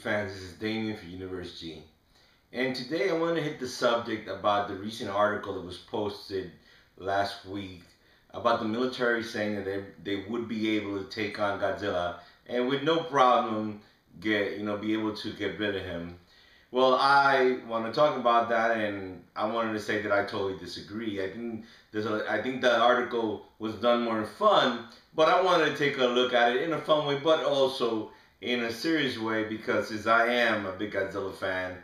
fans, this is Damien for Universe G. And today I want to hit the subject about the recent article that was posted last week about the military saying that they would be able to take on Godzilla and with no problem be able to get rid of him. Well, I want to talk about that, and I wanted to say that I totally disagree. I think that article was done more in fun, but I wanted to take a look at it in a fun way, but also in a serious way because since I am a big Godzilla fan,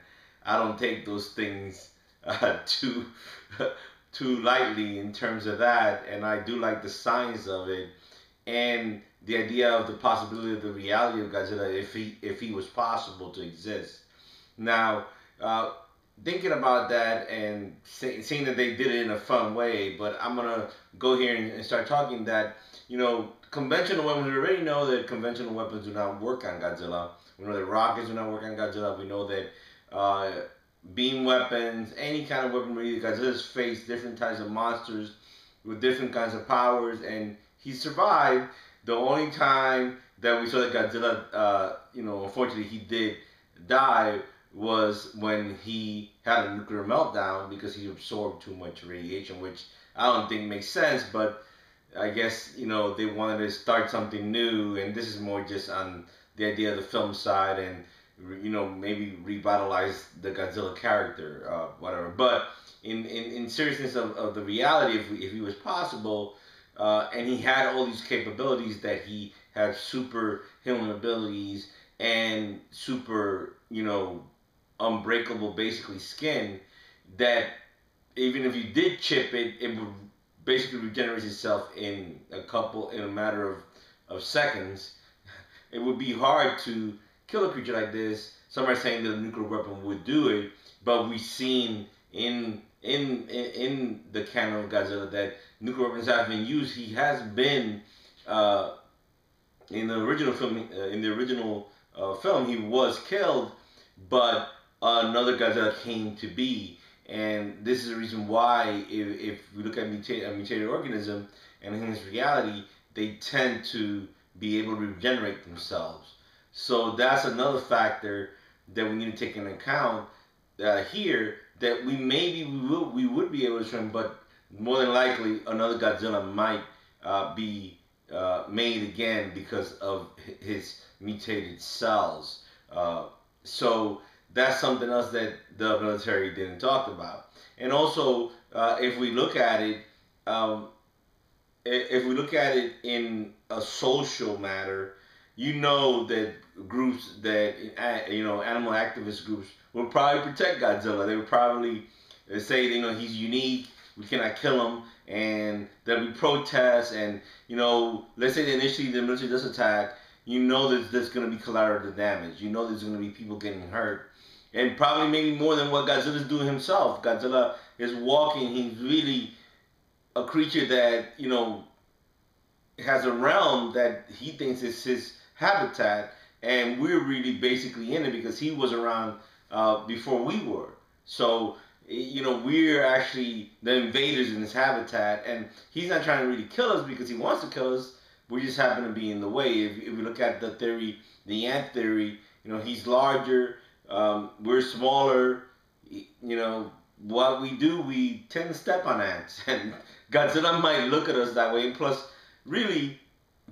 I don't take those things too too lightly in terms of that, and I do like the science of it and the idea of the possibility of the reality of Godzilla if he was possible to exist. Now, uh, thinking about that and seeing that they did it in a fun way, but I'm gonna go here and start talking that conventional weapons. We already know that conventional weapons do not work on Godzilla. We know that rockets do not work on Godzilla. We know that uh, beam weapons, any kind of weaponry, Godzilla's faced different types of monsters with different kinds of powers, and he survived. The only time that we saw that Godzilla, unfortunately, he did die was when he had a nuclear meltdown because he absorbed too much radiation, which I don't think makes sense, but I guess they wanted to start something new, and this is more just on the idea of the film side and maybe revitalize the Godzilla character, whatever. But in seriousness of the reality, if he was possible, and he had all these capabilities that he had super human abilities and super unbreakable basically skin that even if you did chip it, it would basically regenerate itself in a matter of seconds. It would be hard to kill a creature like this. Some are saying that a nuclear weapon would do it, but we've seen in the canon of Godzilla that nuclear weapons have been used. He has been uh, in the original film. He was killed, but another Godzilla came to be, and this is the reason why if we look at a mutated organism and in its reality, they tend to be able to regenerate themselves. So that's another factor that we need to take into account here. That we would be able to swim, but more than likely another Godzilla might be made again because of his mutated cells. So that's something else that the military didn't talk about. And also, if we look at it, um, if we look at it in a social matter, that groups that animal activist groups would probably protect Godzilla. They would probably say he's unique, we cannot kill him, and there'll be protests. And let's say that initially the military does attack, that there's going to be collateral damage. There's going to be people getting hurt, and probably maybe more than what Godzilla's doing himself. Godzilla is walking. He's really a creature that has a realm that he thinks is his habitat, and we're really basically in it because he was around before we were. So we're actually the invaders in his habitat, and he's not trying to really kill us because he wants to kill us. We just happen to be in the way. If we look at the theory, the ant theory, he's larger, we're smaller. What we do, we tend to step on ants, and Godzilla might look at us that way. And plus, really,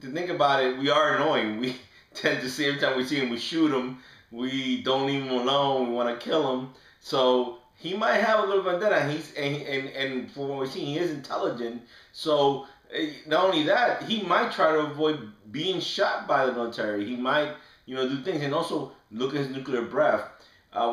to think about it, we are annoying. We tend to see every time we see him, we shoot him. We don't leave him alone. We want to kill him. So he might have a little vendetta. And for what we're seeing, he is intelligent. So not only that, he might try to avoid being shot by the military. He might do things, and also look at his nuclear breath.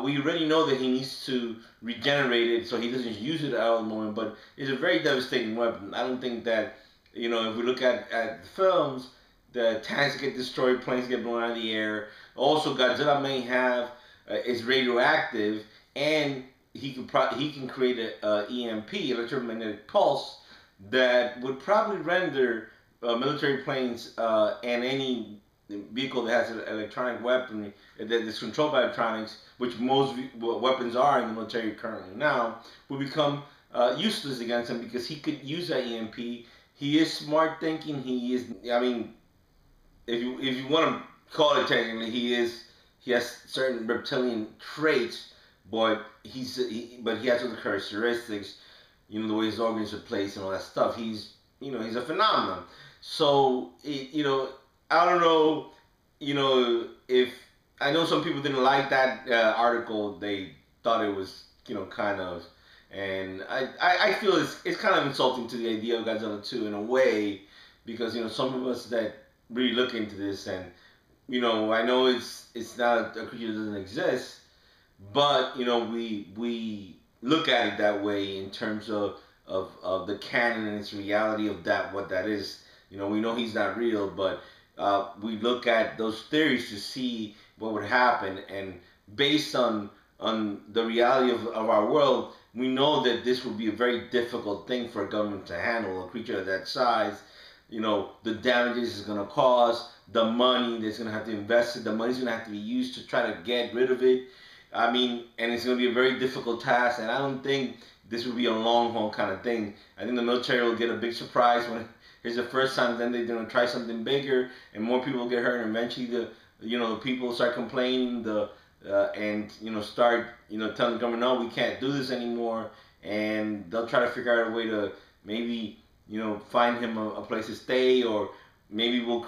We already know that he needs to regenerate it, so he doesn't use it at all the moment. But it's a very devastating weapon. I don't think that if we look at the films, the tanks get destroyed, planes get blown out of the air. Also, Godzilla may have is radioactive, and he can create a EMP, electromagnetic pulse, that would probably render military planes and any vehicle that has an electronic weaponry that is controlled by electronics, which most weapons are in the military currently now, will become useless against him because he could use that EMP. He is smart thinking. He is. I mean, if you want to call it technically, he has certain reptilian traits, but but he has other characteristics. You know, the way his organs are placed and all that stuff. He's a phenomenon. So I don't know. If I know some people didn't like that article, they thought it was kind of, and I feel it's kind of insulting to the idea of Godzilla 2 in a way, because some of us that really look into this, and I know it's not a creature that doesn't exist, but we look at it that way in terms of the canon and its reality of that, what that is. We know he's not real, but we look at those theories to see what would happen, and based on the reality of our world, we know that this would be a very difficult thing for a government to handle, a creature of that size. The damages it's going to cause, the money that's going to have to invest it, the money's going to have to be used to try to get rid of it. I mean, and it's going to be a very difficult task, and I don't think this would be a long haul kind of thing. I think the military will get a big surprise when it's the first time, then they're going to try something bigger, and more people get hurt, and eventually the people start complaining, and start telling the government, no, we can't do this anymore, and they'll try to figure out a way to maybe find him a place to stay, or maybe we'll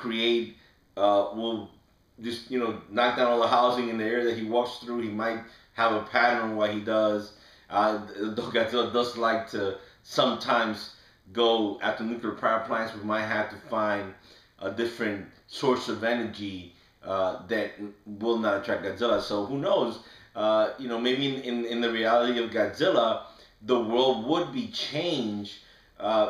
just knock down all the housing in the area that he walks through. He might have a pattern on what he does. Godzilla does like to sometimes go after nuclear power plants. We might have to find a different source of energy that will not attract Godzilla. So who knows? Maybe in the reality of Godzilla, the world would be changed,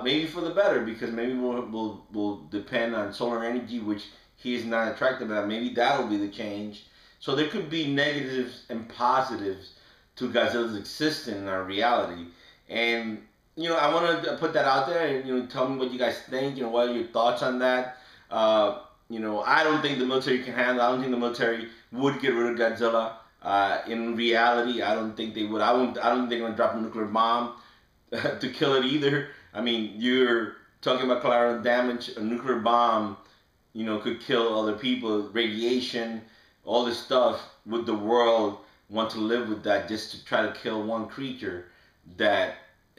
maybe for the better, because maybe we'll depend on solar energy, which he is not attracted by. Maybe that'll be the change. So there could be negatives and positives to Godzilla's existence in our reality. And I want to put that out there, and tell me what you guys think. What are your thoughts on that? I don't think the military can handle. I don't think the military would get rid of Godzilla. In reality, I don't think they would. I don't think they're gonna drop a nuclear bomb to kill it either. I mean, you're talking about collateral damage. A nuclear bomb, could kill other people. Radiation, all this stuff. Would the world want to live with that just to try to kill one creature that,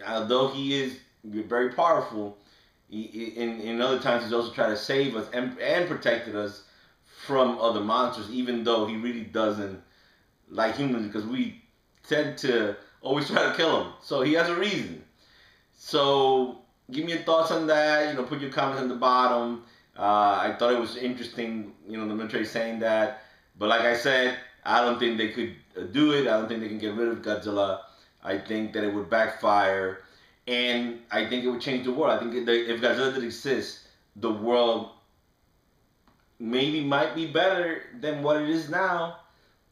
although he is very powerful, in other times he's also tried to save us and protected us from other monsters, even though he really doesn't like humans, because we tend to always try to kill him. So he has a reason. So give me your thoughts on that. Put your comments on the bottom. I thought it was interesting, the military saying that. But like I said, I don't think they could do it. I don't think they can get rid of Godzilla. I think that it would backfire. And I think it would change the world. I think if Godzilla did exist, the world maybe might be better than what it is now,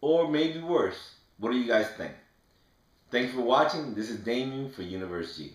or maybe worse. What do you guys think? Thanks for watching. This is Damien for Universe G.